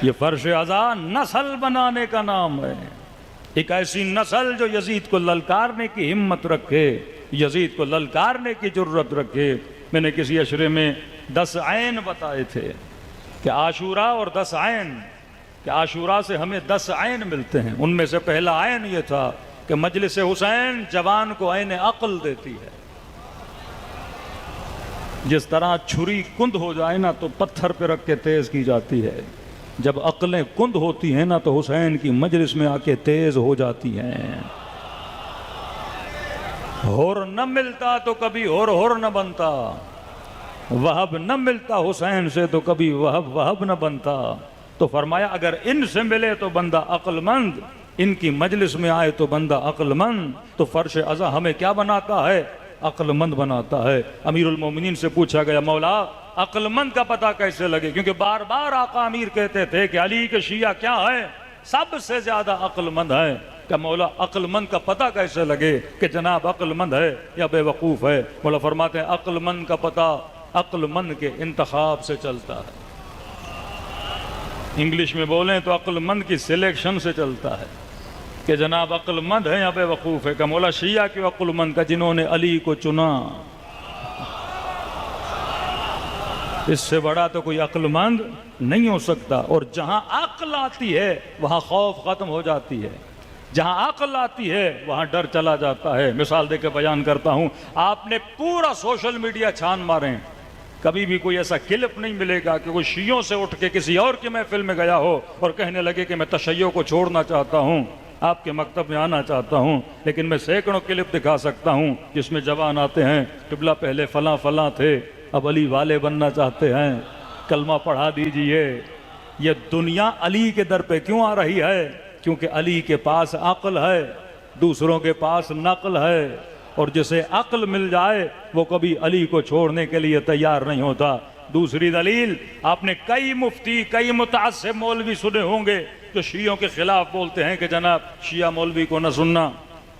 یہ فرش ازا نسل بنانے کا نام ہے، ایک ایسی نسل جو یزید کو للکارنے کی ہمت رکھے، یزید کو للکارنے کی جرت رکھے۔ میں نے کسی اشرے میں 10 عین بتائے تھے کہ عاشورہ اور 10 عین، کہ عاشورہ سے ہمیں 10 عین ملتے ہیں۔ ان میں سے پہلا عین یہ تھا کہ مجلس حسین جوان کو عین عقل دیتی ہے۔ جس طرح چھری کند ہو جائے نا تو پتھر پہ رکھ کے تیز کی جاتی ہے، جب عقلیں کند ہوتی ہیں نا تو حسین کی مجلس میں آ کے تیز ہو جاتی ہیں۔ ہور نہ ملتا تو کبھی ہور نہ بنتا، وہب نہ ملتا حسین سے تو کبھی وہب نہ بنتا۔ تو فرمایا اگر ان سے ملے تو بندہ عقل مند، ان کی مجلس میں آئے تو بندہ عقل مند۔ تو فرش ازا ہمیں کیا بناتا ہے؟ عقل مند بناتا ہے۔ امیر المومنین سے پوچھا گیا مولا عقل مند کا پتہ کیسے لگے؟ کیونکہ بار بار آقا امیر کہتے تھے کہ علی کے شیعہ کیا ہے؟ سب سے زیادہ عقل مند ہے۔ کہ مولا عقل مند کا پتہ کیسے لگے کہ جناب عقل مند ہے یا بے وقوف ہے؟ مولا فرماتے ہیں عقل مند کا پتہ عقل مند کے انتخاب سے چلتا ہے۔ انگلش میں بولیں تو عقل مند کی سلیکشن سے چلتا ہے کہ جناب عقل مند ہے یا بے وقوف ہے۔ کہ مولا شیعہ کیوں عقل مند کا؟ جنہوں نے علی کو چنا، اس سے بڑا تو کوئی عقل مند نہیں ہو سکتا۔ اور جہاں عقل آتی ہے وہاں خوف ختم ہو جاتی ہے، جہاں عقل آتی ہے وہاں ڈر چلا جاتا ہے۔ مثال دے کے بیان کرتا ہوں، آپ نے پورا سوشل میڈیا چھان ماریں، کبھی بھی کوئی ایسا کلپ نہیں ملے گا کہ کوئی شیعوں سے اٹھ کے کسی اور کی محفل میں گیا ہو اور کہنے لگے کہ میں تشیع کو چھوڑنا چاہتا ہوں، آپ کے مکتب میں آنا چاہتا ہوں۔ لیکن میں سینکڑوں کلپ دکھا سکتا ہوں جس میں جوان آتے ہیں، قبلہ پہلے فلاں فلاں تھے، اب علی والے بننا چاہتے ہیں، کلمہ پڑھا دیجئے۔ یہ دنیا علی کے در پہ کیوں آ رہی ہے؟ کیونکہ علی کے پاس عقل ہے، دوسروں کے پاس نقل ہے، اور جسے عقل مل جائے وہ کبھی علی کو چھوڑنے کے لیے تیار نہیں ہوتا۔ دوسری دلیل، آپ نے کئی مفتی، کئی متعصب مولوی سنے ہوں گے جو شیعوں کے خلاف بولتے ہیں کہ جناب شیعہ مولوی کو نہ سننا،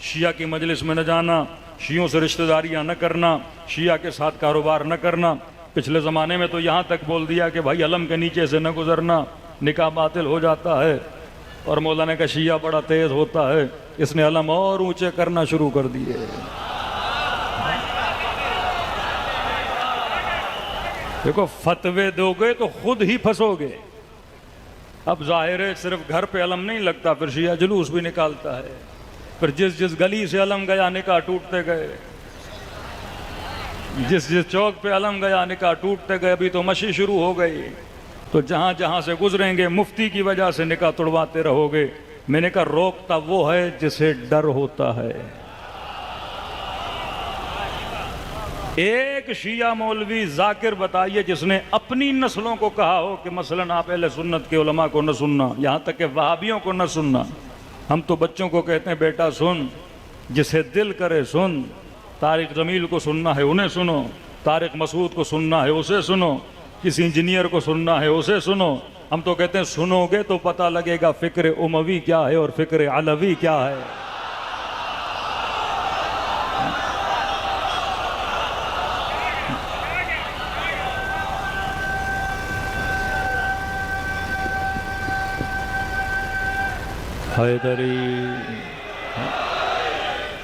شیعہ کی مجلس میں نہ جانا، شیعوں سے رشتہ داریاں نہ کرنا، شیعہ کے ساتھ کاروبار نہ کرنا۔ پچھلے زمانے میں تو یہاں تک بول دیا کہ بھائی علم کے نیچے سے نہ گزرنا، نکاح باطل ہو جاتا ہے۔ اور مولانا کا شیعہ بڑا تیز ہوتا ہے، اس نے علم اور اونچے کرنا شروع کر دیے۔ دیکھو فتوے دو گے تو خود ہی پھنسو گے۔ اب ظاہر ہے صرف گھر پہ علم نہیں لگتا، پھر شیعہ جلوس بھی نکالتا ہے، پھر جس جس گلی سے علم گیا نکاح ٹوٹتے گئے، جس جس چوک پہ علم گیا نکاح ٹوٹتے گئے۔ ابھی تو مشی شروع ہو گئی، تو جہاں جہاں سے گزریں گے مفتی کی وجہ سے نکاح توڑواتے رہو گے۔ میں نے کہا روکتا وہ ہے جسے ڈر ہوتا ہے۔ ایک شیعہ مولوی ذاکر بتائیے جس نے اپنی نسلوں کو کہا ہو کہ مثلاً آپ اہل سنت کے علماء کو نہ سننا، یہاں تک کہ وہابیوں کو نہ سننا۔ ہم تو بچوں کو کہتے ہیں بیٹا سن، جسے دل کرے سن، طارق جمیل کو سننا ہے انہیں سنو، طارق مسعود کو سننا ہے اسے سنو، کسی انجینئر کو سننا ہے اسے سنو۔ ہم تو کہتے ہیں سنو گے تو پتہ لگے گا فکر اموی کیا ہے اور فکر علوی کیا ہے۔ حیدری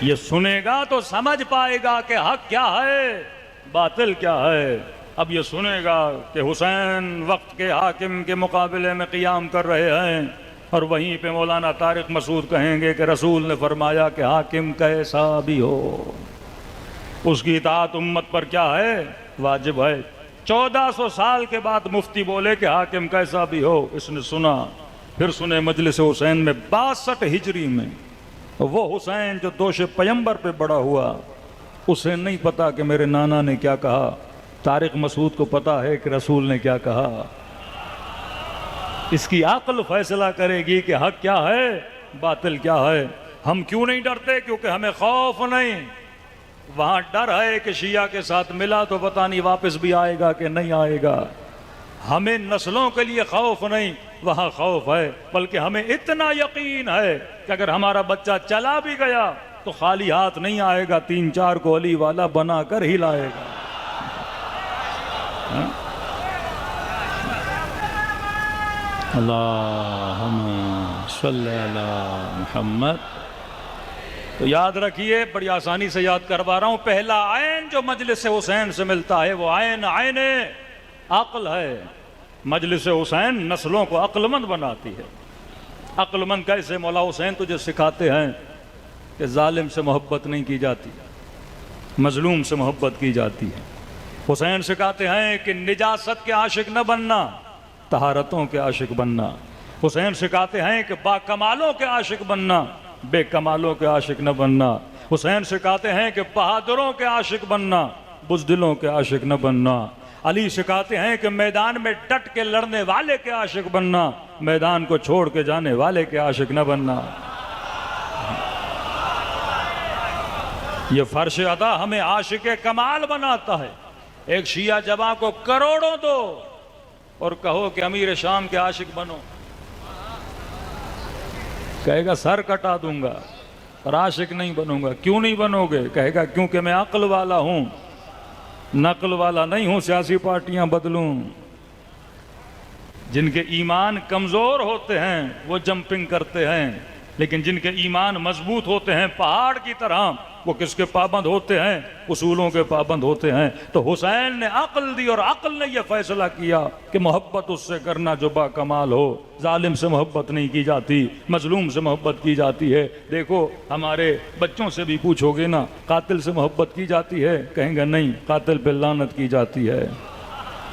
یہ سنے گا تو سمجھ پائے گا کہ حق کیا ہے باطل کیا ہے۔ اب یہ سنے گا کہ حسین وقت کے حاکم کے مقابلے میں قیام کر رہے ہیں، اور وہیں پہ مولانا طارق مسعود کہیں گے کہ رسول نے فرمایا کہ حاکم کیسا بھی ہو اس کی اطاعت امت پر کیا ہے؟ واجب ہے۔ 1400 سال کے بعد مفتی بولے کہ حاکم کیسا بھی ہو، اس نے سنا۔ پھر سنے مجلس حسین میں 62 ہجری میں، وہ حسین جو دوش پیمبر پہ بڑا ہوا، اسے نہیں پتا کہ میرے نانا نے کیا کہا، طارق مسعود کو پتا ہے کہ رسول نے کیا کہا۔ اس کی عقل فیصلہ کرے گی کہ حق کیا ہے باطل کیا ہے۔ ہم کیوں نہیں ڈرتے؟ کیونکہ ہمیں خوف نہیں۔ وہاں ڈر ہے کہ شیعہ کے ساتھ ملا تو پتہ نہیں واپس بھی آئے گا کہ نہیں آئے گا۔ ہمیں نسلوں کے لیے خوف نہیں، وہاں خوف ہے، بلکہ ہمیں اتنا یقین ہے کہ اگر ہمارا بچہ چلا بھی گیا تو خالی ہاتھ نہیں آئے گا، 3-4 کو علی والا بنا کر ہی لائے گا۔ اللہم صلی علی محمد. تو یاد رکھیے، بڑی آسانی سے یاد کروا رہا ہوں، پہلا عین جو مجلس حسین سے ملتا ہے وہ عین عقل ہے. مجلس حسین نسلوں کو عقل مند بناتی ہے. عقل مند کیسے؟ مولا حسین تجھے سکھاتے ہیں کہ ظالم سے محبت نہیں کی جاتی، مظلوم سے محبت کی جاتی ہے. حسین سکھاتے ہیں کہ نجاست کے عاشق نہ بننا، طہارتوں کے عاشق بننا. حسین سکھاتے ہیں کہ با کمالوں کے عاشق بننا، بے کمالوں کے عاشق نہ بننا. حسین سکھاتے ہیں کہ بہادروں کے عاشق بننا، بزدلوں کے عاشق نہ بننا. علی سکھاتے ہیں کہ میدان میں ڈٹ کے لڑنے والے کے عاشق بننا، میدان کو چھوڑ کے جانے والے کے عاشق نہ بننا. یہ فرش ادا ہمیں عاشق کمال بناتا ہے. ایک شیعہ جوان کو کروڑوں دو اور کہو کہ امیر شام کے عاشق بنو، کہے گا سر کٹا دوں گا اور عاشق نہیں بنوں گا. کیوں نہیں بنو گے؟ کہے گا کیونکہ میں عقل والا ہوں، نقل والا نہیں ہوں. سیاسی پارٹیاں بدلوں. جن کے ایمان کمزور ہوتے ہیں وہ جمپنگ کرتے ہیں، لیکن جن کے ایمان مضبوط ہوتے ہیں پہاڑ کی طرح، وہ کس کے پابند ہوتے ہیں؟ اصولوں کے پابند ہوتے ہیں. تو حسین نے عقل دی اور عقل نے یہ فیصلہ کیا کہ محبت اس سے کرنا جو با کمال ہو. ظالم سے محبت نہیں کی جاتی، مظلوم سے محبت کی جاتی ہے. دیکھو ہمارے بچوں سے بھی پوچھو گے نا، قاتل سے محبت کی جاتی ہے؟ کہیں گے نہیں، قاتل پہ لعنت کی جاتی ہے.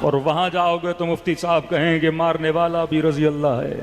اور وہاں جاؤ گے تو مفتی صاحب کہیں گے مارنے والا بھی رضی اللہ ہے،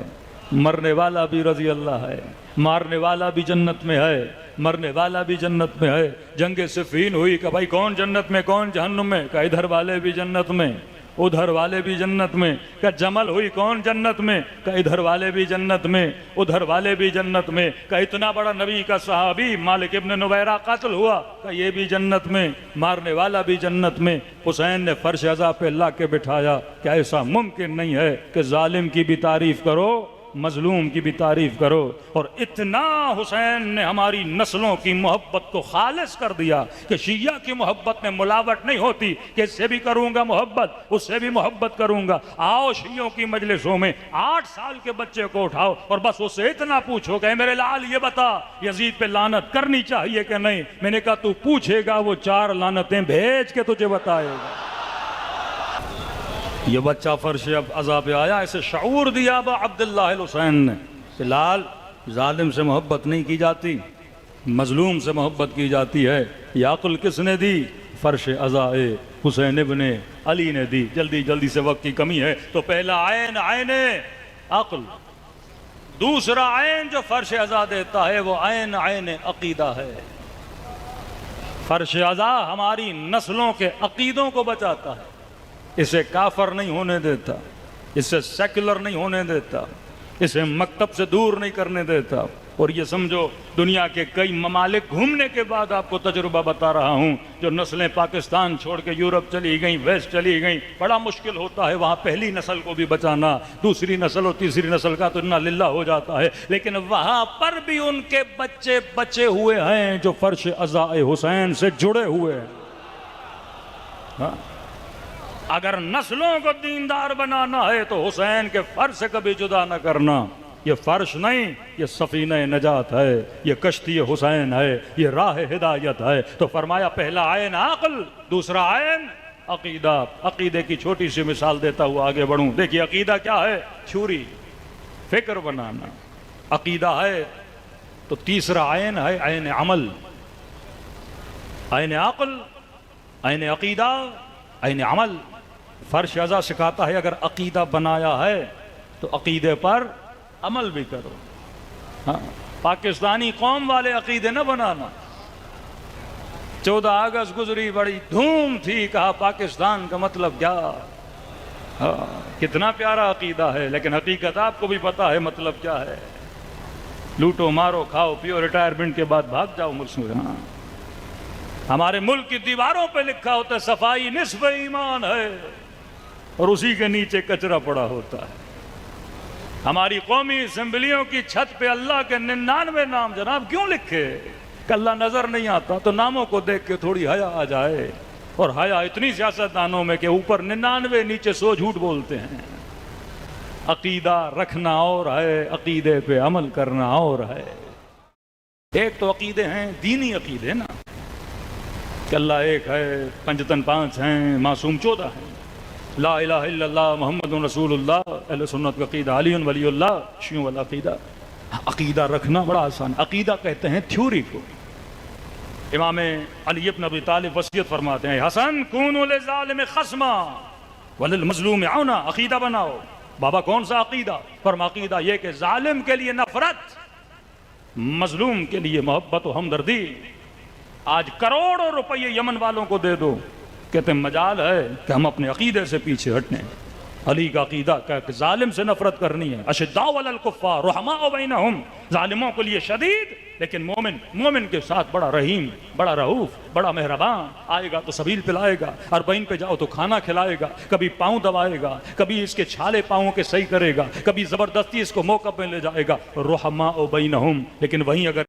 مرنے والا بھی رضی اللہ ہے، مارنے والا بھی جنت میں ہے، مرنے والا بھی جنت میں ہے. جنگ صفین ہوئی کہ بھائی کون جنت میں کون جہنم میں؟ کہ ادھر والے بھی جنت میں ادھر والے بھی جنت میں. کہ جمل ہوئی کون جنت میں؟ کہ ادھر والے بھی جنت میں ادھر والے بھی جنت میں. کہ اتنا بڑا نبی کا صحابی مالک ابن نویرہ قتل ہوا، کہ یہ بھی جنت میں، مارنے والا بھی جنت میں. حسین نے فرش عزا پہ لا کے بٹھایا کہ ایسا ممکن نہیں ہے کہ ظالم کی بھی تعریف کرو، مظلوم کی بھی تعریف کرو. اور اتنا حسین نے ہماری نسلوں کی محبت کو خالص کر دیا کہ شیعہ کی محبت میں ملاوٹ نہیں ہوتی کہ اس سے بھی کروں گا محبت، اس سے بھی محبت کروں گا. آؤ شیعوں کی مجلسوں میں 8 سال کے بچے کو اٹھاؤ اور بس اس سے اتنا پوچھو کہ اے میرے لال یہ بتا یزید پہ لعنت کرنی چاہیے کہ نہیں؟ میں نے کہا تو پوچھے گا وہ 4 لعنتیں بھیج کے تجھے بتائے گا. یہ بچہ فرش عزا پہ آیا، اسے شعور دیا ابا عبداللہ الحسین نے کہ لال ظالم سے محبت نہیں کی جاتی، مظلوم سے محبت کی جاتی ہے. یہ عقل کس نے دی؟ فرش عزا حسین ابن علی نے دی. جلدی جلدی سے وقت کی کمی ہے تو پہلا عین عقل. دوسرا عین جو فرش عزا دیتا ہے وہ عین عقیدہ ہے. فرش عزا ہماری نسلوں کے عقیدوں کو بچاتا ہے، اسے کافر نہیں ہونے دیتا، اسے سیکولر نہیں ہونے دیتا، اسے مکتب سے دور نہیں کرنے دیتا. اور یہ سمجھو دنیا کے کئی ممالک گھومنے کے بعد آپ کو تجربہ بتا رہا ہوں، جو نسلیں پاکستان چھوڑ کے یورپ چلی گئیں، ویسٹ چلی گئیں، بڑا مشکل ہوتا ہے وہاں پہلی نسل کو بھی بچانا، دوسری نسل اور تیسری نسل کا تو انا للہ ہو جاتا ہے. لیکن وہاں پر بھی ان کے بچے بچے ہوئے ہیں جو فرش عزا حسین سے جڑے ہوئے ہیں. ہاں، اگر نسلوں کو دیندار بنانا ہے تو حسین کے فرش سے کبھی جدا نہ کرنا. یہ فرش نہیں، یہ سفینہ نجات ہے، یہ کشتی حسین ہے، یہ راہ ہدایت ہے. تو فرمایا پہلا عین عقل، دوسرا عین عقیدہ. عقیدے کی چھوٹی سی مثال دیتا ہوا آگے بڑھوں. دیکھیے عقیدہ کیا ہے؟ چھری، فکر بنانا. عقیدہ ہے تو تیسرا عین ہے عین عمل. عین عقل، عین عقیدہ، عین عمل. فرش عزا سکھاتا ہے اگر عقیدہ بنایا ہے تو عقیدے پر عمل بھی کرو. ہاں، پاکستانی قوم والے عقیدے نہ بنانا. 14 اگست گزری، بڑی دھوم تھی، کہا پاکستان کا مطلب کیا. ہاں، کتنا پیارا عقیدہ ہے، لیکن حقیقت آپ کو بھی پتا ہے مطلب کیا ہے. لوٹو مارو کھاؤ پیو، ریٹائرمنٹ کے بعد بھاگ جاؤ ملک سے. ہاں، ہمارے ملک کی دیواروں پہ لکھا ہوتا ہے صفائی نصف ایمان ہے، اور اسی کے نیچے کچرا پڑا ہوتا ہے. ہماری قومی اسمبلیوں کی چھت پہ اللہ کے 99 نام جناب کیوں لکھے؟ کہ اللہ نظر نہیں آتا تو ناموں کو دیکھ کے تھوڑی حیا آ جائے. اور حیا اتنی سیاست دانوں میں کہ اوپر 99 نیچے 100 جھوٹ بولتے ہیں. عقیدہ رکھنا اور ہے، عقیدے پہ عمل کرنا اور ہے۔ ایک تو عقیدے ہیں دینی عقیدے نا، کہ اللہ ایک ہے، پنجتن پانچ ہیں، معصوم 14 ہیں، لا الہ الا اللہ محمد رسول اللہ، اہل سنت کا عقیدہ، علی ولی اللہ، شیعوں والا عقیدہ۔ عقیدہ رکھنا بڑا آسان، عقیدہ کہتے ہیں تھیوری کو۔ امام علی بن ابی طالب وصیت فرماتے ہیں، حسن کونوا للظالم خصما وللمظلوم عونا، عقیدہ بناؤ۔ بابا کون سا عقیدہ؟ فرما عقیدہ یہ کہ ظالم کے لیے نفرت، مظلوم کے لیے محبت و ہمدردی۔ آج کروڑوں روپے یمن والوں کو دے دو، کہتے ہیں مجال ہے کہ ہم اپنے عقیدے سے پیچھے ہٹنے۔ علی کا عقیدہ کہ ظالم سے نفرت کرنی ہے، اشداء علی الکفار رحماء بینہم، ظالموں کے لیے شدید لیکن مومن کے ساتھ بڑا رحیم، بڑا رؤوف، بڑا مہربان۔ آئے گا تو سبیل پلائے گا، اربعین پہ جاؤ تو کھانا کھلائے گا، کبھی پاؤں دبائے گا، کبھی اس کے چھالے پاؤں کے صحیح کرے گا، کبھی زبردستی اس کو موقع پہ لے جائے گا، رحماء بینہم۔ لیکن وہیں اگر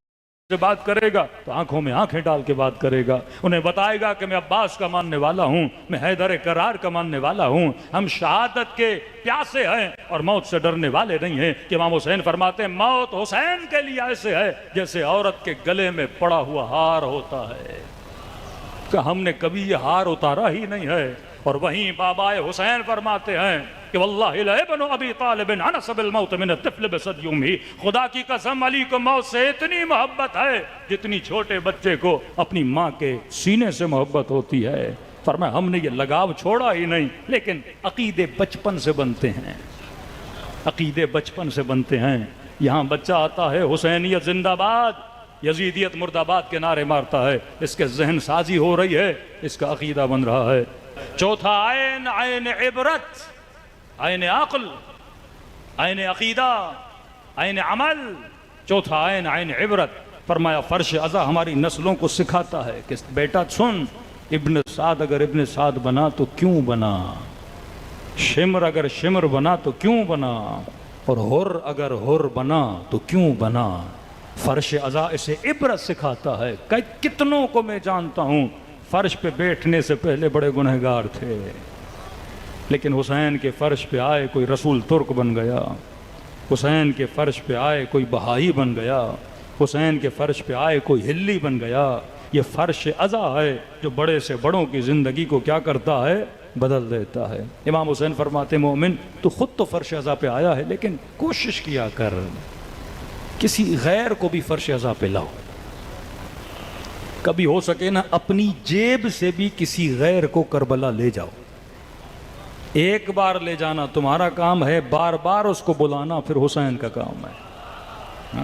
سے بات کرے گا تو آنکھوں میں آنکھیں ڈال کے بات کرے گا، انہیں بتائے گا کہ میں عباس کا ماننے والا ہوں، میں حیدر کرار کا ماننے والا ہوں، ہم شہادت کے پیاسے ہیں اور موت سے ڈرنے والے نہیں ہیں۔ کہ امام حسین فرماتے ہیں موت حسین کے لیے ایسے ہے جیسے عورت کے گلے میں پڑا ہوا ہار ہوتا ہے، کہ ہم نے کبھی یہ ہار اتارا ہی نہیں ہے۔ اور وہیں بابا حسین فرماتے ہیں کہ واللہ لابن ابی طالب انس بالموت من الطفل بصد یومہ، خدا کی قسم علی کو موت سے اتنی محبت ہے جتنی چھوٹے بچے کو اپنی ماں کے سینے سے محبت ہوتی ہے۔ فرمایا ہم نے یہ لگاؤ چھوڑا ہی نہیں، لیکن عقیدے بچپن سے بنتے ہیں، عقیدے بچپن سے بنتے ہیں۔ یہاں بچہ آتا ہے حسینیت زندہ باد، یزیدیت مرد آباد کے نعرے مارتا ہے، اس کے ذہن سازی ہو رہی ہے، اس کا عقیدہ بن رہا ہے۔ چوتھا عین، عین عبرت، عین عقل، عین عقیدہ، عین عمل۔ چوتھا عین، عین عبرت۔ فرمایا فرش ازا ہماری نسلوں کو سکھاتا ہے کہ بیٹا سن، ابن سعد اگر ابن سعد بنا تو کیوں بنا، شمر اگر شمر بنا تو کیوں بنا، اور ہر اگر ہر بنا تو کیوں بنا۔ فرش ازا اسے عبرت سکھاتا ہے۔ کتنوں کو میں جانتا ہوں فرش پہ بیٹھنے سے پہلے بڑے گنہگار تھے، لیکن حسین کے فرش پہ آئے کوئی رسول ترک بن گیا، حسین کے فرش پہ آئے کوئی بہائی بن گیا، حسین کے فرش پہ آئے کوئی ہلی بن گیا۔ یہ فرش ازا ہے جو بڑے سے بڑوں کی زندگی کو کیا کرتا ہے؟ بدل دیتا ہے۔ امام حسین فرماتے مومن تو خود تو فرش ازا پہ آیا ہے، لیکن کوشش کیا کر کسی غیر کو بھی فرش ازا پہ لاؤ۔ کبھی ہو سکے نا اپنی جیب سے بھی کسی غیر کو کربلا لے جاؤ۔ ایک بار لے جانا تمہارا کام ہے، بار بار اس کو بلانا پھر حسین کا کام ہے۔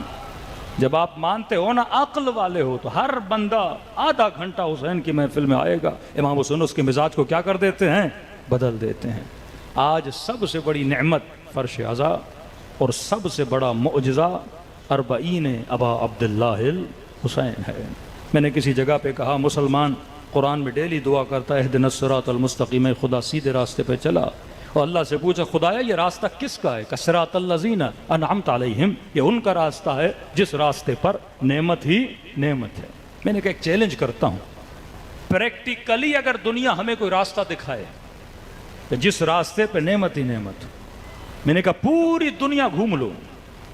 جب آپ مانتے ہو نا عقل والے ہو تو ہر بندہ آدھا گھنٹہ حسین کی محفل میں آئے گا، امام حسین اس کے مزاج کو کیا کر دیتے ہیں؟ بدل دیتے ہیں۔ آج سب سے بڑی نعمت فرش ازا اور سب سے بڑا معجزہ اربعین ابا عبداللہ الحسین ہے۔ میں نے کسی جگہ پہ کہا مسلمان قرآن میں ڈیلی دعا کرتا ہے اہدنا الصراط المستقیم، خدا سیدھے راستے پہ چلا، اور اللہ سے پوچھا خدایا یہ راستہ کس کا ہے؟ کہ صراط الذین انعمت علیہم، یہ ان کا راستہ ہے جس راستے پر نعمت ہی نعمت ہے۔ میں نے کہا ایک چیلنج کرتا ہوں، پریکٹیکلی اگر دنیا ہمیں کوئی راستہ دکھائے کہ جس راستے پہ نعمت ہی نعمت، میں نے کہا پوری دنیا گھوم لو،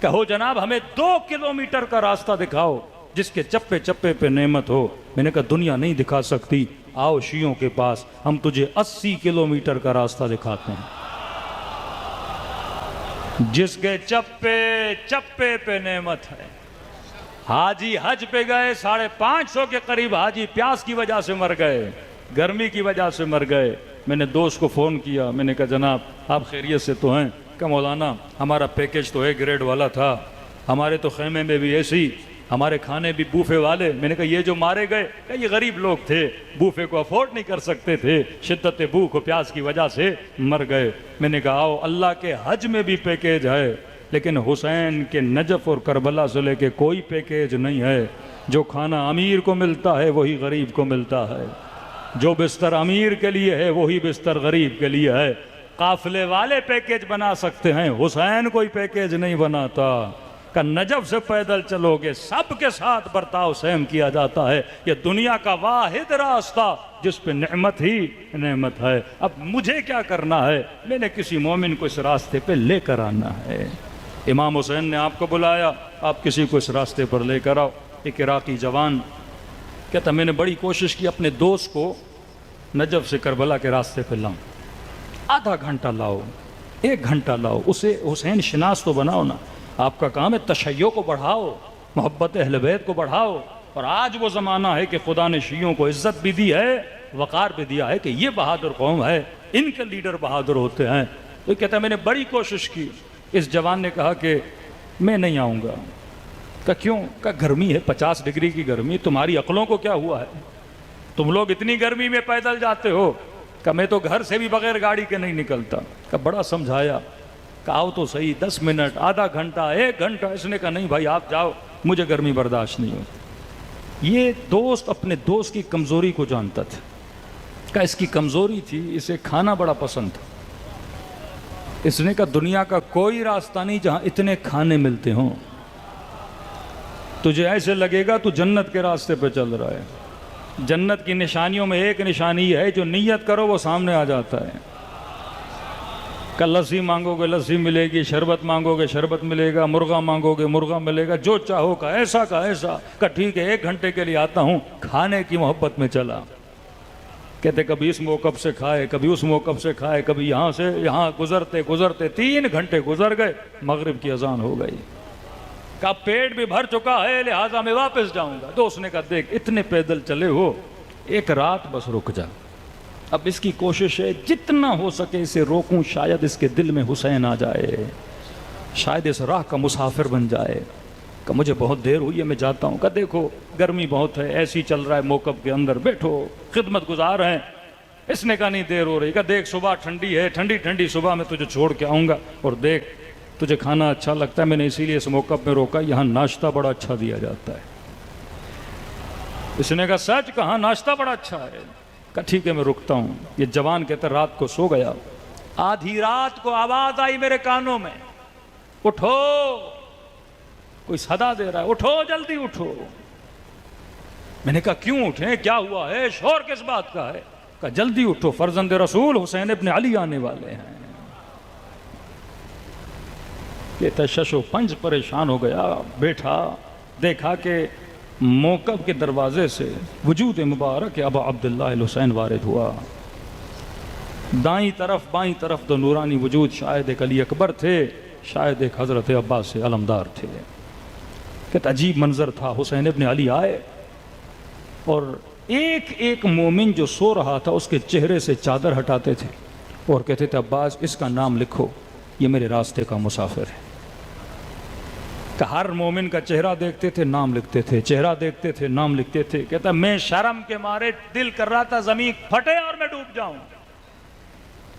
کہو جناب ہمیں 2 کلومیٹر کا راستہ دکھاؤ جس کے چپے چپے پہ نعمت ہو۔ میں نے کہا دنیا نہیں دکھا سکتی، آؤ شیعوں کے پاس، ہم تجھے 80 کلومیٹر کا راستہ دکھاتے ہیں جس کے چپے چپے پہ نعمت ہے۔ حاجی حج پہ گئے، 550 کے قریب حاجی پیاس کی وجہ سے مر گئے، گرمی کی وجہ سے مر گئے۔ میں نے دوست کو فون کیا، میں نے کہا جناب آپ خیریت سے تو ہیں؟ کہ مولانا ہمارا پیکیج تو ایک گریڈ والا تھا، ہمارے تو خیمے میں بھی ایسی، ہمارے کھانے بھی بوفے والے۔ میں نے کہا یہ جو مارے گئے کہ یہ غریب لوگ تھے، بوفے کو افورڈ نہیں کر سکتے تھے، شدت بھوک و پیاس کی وجہ سے مر گئے۔ میں نے کہا آؤ اللہ کے حج میں بھی پیکیج ہے، لیکن حسین کے نجف اور کربلا سے لے کے کوئی پیکیج نہیں ہے۔ جو کھانا امیر کو ملتا ہے وہی غریب کو ملتا ہے، جو بستر امیر کے لیے ہے وہی بستر غریب کے لیے ہے۔ قافلے والے پیکیج بنا سکتے ہیں، حسین کوئی پیکیج نہیں بناتا۔ کہ نجف سے پیدل چلو گے سب کے ساتھ برتاؤ سیم کیا جاتا ہے، یہ دنیا کا واحد راستہ جس پہ نعمت ہی نعمت ہے۔ اب مجھے کیا کرنا ہے؟ میں نے کسی مومن کو اس راستے پہ لے کر آنا ہے۔ امام حسین نے آپ کو بلایا، آپ کسی کو اس راستے پر لے کر آؤ۔ ایک عراقی جوان کہتا میں نے بڑی کوشش کی اپنے دوست کو نجف سے کربلا کے راستے پہ لاؤں، آدھا گھنٹہ لاؤ، 1 گھنٹہ لاؤ، اسے حسین شناس تو بناؤ نا۔ آپ کا کام ہے تشیع کو بڑھاؤ، محبت اہل بیت کو بڑھاؤ۔ اور آج وہ زمانہ ہے کہ خدا نے شیعوں کو عزت بھی دی ہے، وقار بھی دیا ہے کہ یہ بہادر قوم ہے، ان کے لیڈر بہادر ہوتے ہیں۔ تو کہتا ہے میں نے بڑی کوشش کی۔ اس جوان نے کہا کہ میں نہیں آؤں گا۔ کہا کیوں؟ کہا گرمی ہے، 50 ڈگری کی گرمی، تمہاری عقلوں کو کیا ہوا ہے؟ تم لوگ اتنی گرمی میں پیدل جاتے ہو۔ کہ میں تو گھر سے بھی بغیر گاڑی کے نہیں نکلتا۔ کہ بڑا سمجھایا، کہ آؤ تو صحیح، 10 منٹ، آدھا گھنٹہ، 1 گھنٹہ۔ اس نے کہا نہیں بھائی آپ جاؤ، مجھے گرمی برداشت نہیں ہوتی۔ یہ دوست اپنے دوست کی کمزوری کو جانتا تھا۔ کہ اس کی کمزوری تھی، اسے کھانا بڑا پسند تھا۔ اس نے کہا دنیا کا کوئی راستہ نہیں جہاں اتنے کھانے ملتے ہوں، تجھے ایسے لگے گا تو جنت کے راستے پہ چل رہا ہے۔ جنت کی نشانیوں میں ایک نشانی ہے جو نیت کرو وہ سامنے آ جاتا ہے۔ کہ لسی مانگو گے لسی ملے گی، شربت مانگو گے شربت ملے گا، مرغا مانگو گے مرغا ملے گا، جو چاہو کا ایسا کہ ٹھیک ہے 1 گھنٹے کے لیے آتا ہوں، کھانے کی محبت میں چلا۔ کہتے کبھی اس موقف سے کھائے، کبھی اس موقف سے کھائے، کبھی یہاں سے یہاں، گزرتے 3 گھنٹے گزر گئے، مغرب کی اذان ہو گئی۔ کہ پیٹ بھی بھر چکا ہے لہٰذا میں واپس جاؤں گا۔ تو اس نے کہا دیکھ اتنے پیدل چلے ہو، 1 رات بس رک جا۔ اب اس کی کوشش ہے جتنا ہو سکے اسے روکوں، شاید اس کے دل میں حسین آ جائے، شاید اس راہ کا مسافر بن جائے۔ کہ مجھے بہت دیر ہوئی ہے میں جاتا ہوں۔ کہ دیکھو گرمی بہت ہے، ایسی چل رہا ہے موقف کے اندر، بیٹھو خدمت گزار ہیں۔ اس نے کہا نہیں دیر ہو رہی۔ کہ دیکھ صبح ٹھنڈی ہے، ٹھنڈی صبح میں تجھے چھوڑ کے آؤں گا، اور دیکھ تجھے کھانا اچھا لگتا ہے، میں نے اسی لیے اس موقف میں روکا، یہاں ناشتہ بڑا اچھا دیا جاتا ہے۔ اس نے کہا سچ؟ کہا ناشتہ بڑا اچھا ہے۔ کہا ٹھیک ہے میں رکتا ہوں۔ یہ جوان کہتا رات کو سو گیا، آدھی رات کو آواز آئی میرے کانوں میں، اٹھو، کوئی صدا دے رہا ہے، اٹھو جلدی اٹھو۔ میں نے کہا کیوں اٹھیں، کیا ہوا ہے، شور کس بات کا ہے؟ کہا جلدی اٹھو، فرزند رسول حسین ابن علی آنے والے ہیں۔ یہ تشش و پنج پریشان ہو گیا، بیٹھا، دیکھا کہ موقف کے دروازے سے وجود مبارک ابا عبداللہ الحسین وارد ہوا۔ دائیں طرف بائیں طرف تو نورانی وجود، شاید ایک علی اکبر تھے، شاید ایک حضرت عباس علمدار تھے۔ کہتا عجیب منظر تھا، حسین ابن علی آئے اور ایک مومن جو سو رہا تھا اس کے چہرے سے چادر ہٹاتے تھے اور کہتے تھے عباس اس کا نام لکھو، یہ میرے راستے کا مسافر ہے۔ کہ ہر مومن کا چہرہ دیکھتے تھے نام لکھتے تھے، چہرہ دیکھتے تھے نام لکھتے تھے۔ کہتا میں شرم کے مارے دل کر رہا تھا زمین پھٹے اور میں ڈوب جاؤں،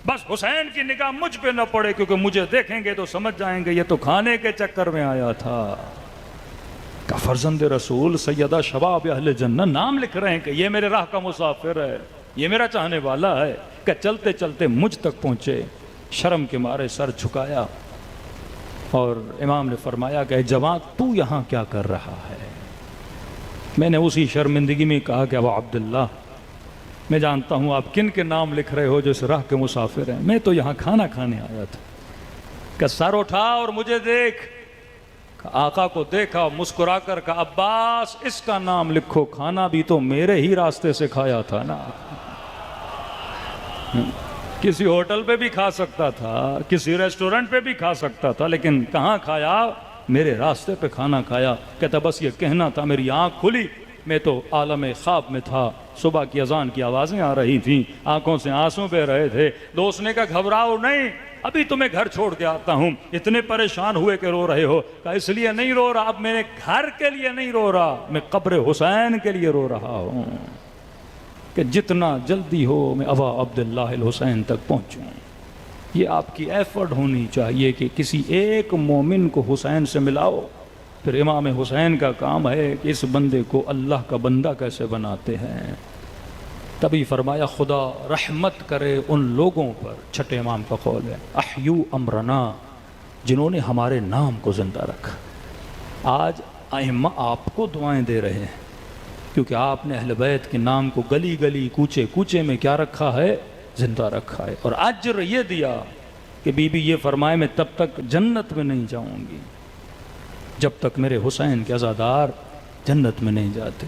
بس حسین کی نگاہ مجھ پہ نہ پڑے، کیونکہ مجھے دیکھیں گے تو سمجھ جائیں گے یہ تو کھانے کے چکر میں آیا تھا۔ کہ فرزند رسول سیدہ شباب اہل جنہ نام لکھ رہے ہیں کہ یہ میرے راہ کا مسافر ہے، یہ میرا چاہنے والا ہے۔ کہ چلتے چلتے مجھ تک پہنچے، شرم کے مارے سر جھکایا اور امام نے فرمایا کہ اے جوان تو یہاں کیا کر رہا ہے؟ میں نے اسی شرمندگی میں کہا کہ ابا عبداللہ میں جانتا ہوں آپ کن کے نام لکھ رہے ہو جو اس راہ کے مسافر ہیں، میں تو یہاں کھانا کھانے آیا تھا۔ کہ سر اٹھا اور مجھے دیکھ۔ آقا کو دیکھا، مسکرا کر کہا عباس اس کا نام لکھو، کھانا بھی تو میرے ہی راستے سے کھایا تھا نا۔ کسی ہوٹل پہ بھی کھا سکتا تھا، کسی ریسٹورنٹ پہ بھی کھا سکتا تھا، لیکن کہاں کھایا؟ میرے راستے پہ کھانا کھایا۔ کہتا بس یہ کہنا تھا، میری آنکھ کھلی، میں تو عالم خواب میں تھا، صبح کی اذان کی آوازیں آ رہی تھیں، آنکھوں سے آنسو بہ رہے تھے۔ دوست نے کہا گھبراؤ نہیں، ابھی تمہیں گھر چھوڑ کے آتا ہوں، اتنے پریشان ہوئے کہ رو رہے ہو۔ کہا اس لیے نہیں رو رہا، اب میں نے گھر کے لیے نہیں رو رہا، میں قبر حسین کے لیے رو رہا ہوں کہ جتنا جلدی ہو میں ابا عبداللہ الحسین تک پہنچوں۔ یہ آپ کی ایفرٹ ہونی چاہیے کہ کسی ایک مومن کو حسین سے ملاؤ۔ پھر امام حسین کا کام ہے کہ اس بندے کو اللہ کا بندہ کیسے بناتے ہیں۔ تبھی فرمایا خدا رحمت کرے ان لوگوں پر، چھٹے امام کا قول ہے، احیو امرنا، جنہوں نے ہمارے نام کو زندہ رکھا۔ آج ائمہ آپ کو دعائیں دے رہے ہیں، کیونکہ آپ نے اہل بیت کے نام کو گلی گلی کوچے کوچے میں کیا رکھا ہے؟ زندہ رکھا ہے، اور اجر یہ دیا کہ بی بی یہ فرمائے میں تب تک جنت میں نہیں جاؤں گی جب تک میرے حسین کے عزادار جنت میں نہیں جاتے۔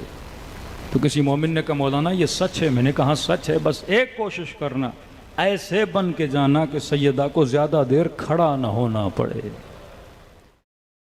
تو کسی مومن نے کہا مولانا یہ سچ ہے؟ میں نے کہا سچ ہے، بس ایک کوشش کرنا، ایسے بن کے جانا کہ سیدہ کو زیادہ دیر کھڑا نہ ہونا پڑے۔